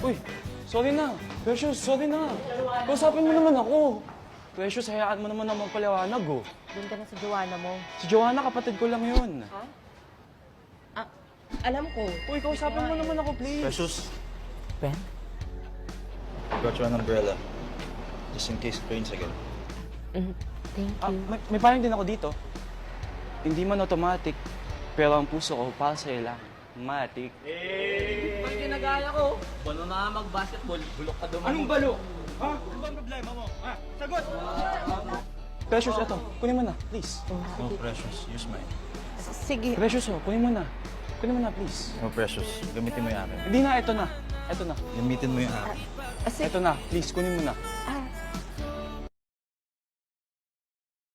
Uy, sorry na. Precious, sorry na. Kausapin mo naman ako. Precious, hayaan mo naman ang magpaliwanag, oh. Doon ka na sa Joanna mo. Si Joanna, kapatid ko lang yun. Ha? Ah, alam ko. Uy, kausapin mo naman ako, please. Precious, Ben? got you an umbrella. Just in case it rains again. Thank Ah, you. may payong din ako dito. Hindi man automatic, pero ang puso ko para sa'yo lang. Matic. Pag ginagaya ko, balo na mag-basketball, bulok ka dumating. Anong balo? Ha? Ano ba ang problema mo? Ha? Sagot! Precious, eto. Kunin mo na, please. No, Precious. Use mine. Sige. Precious, oh. Kunin mo na. Kunin mo na, please. No, Precious. Gamitin mo yung akin. Hindi na, eto na. Eto na. Gamitin mo yung akin. Sige. Eto na, please. Kunin mo na.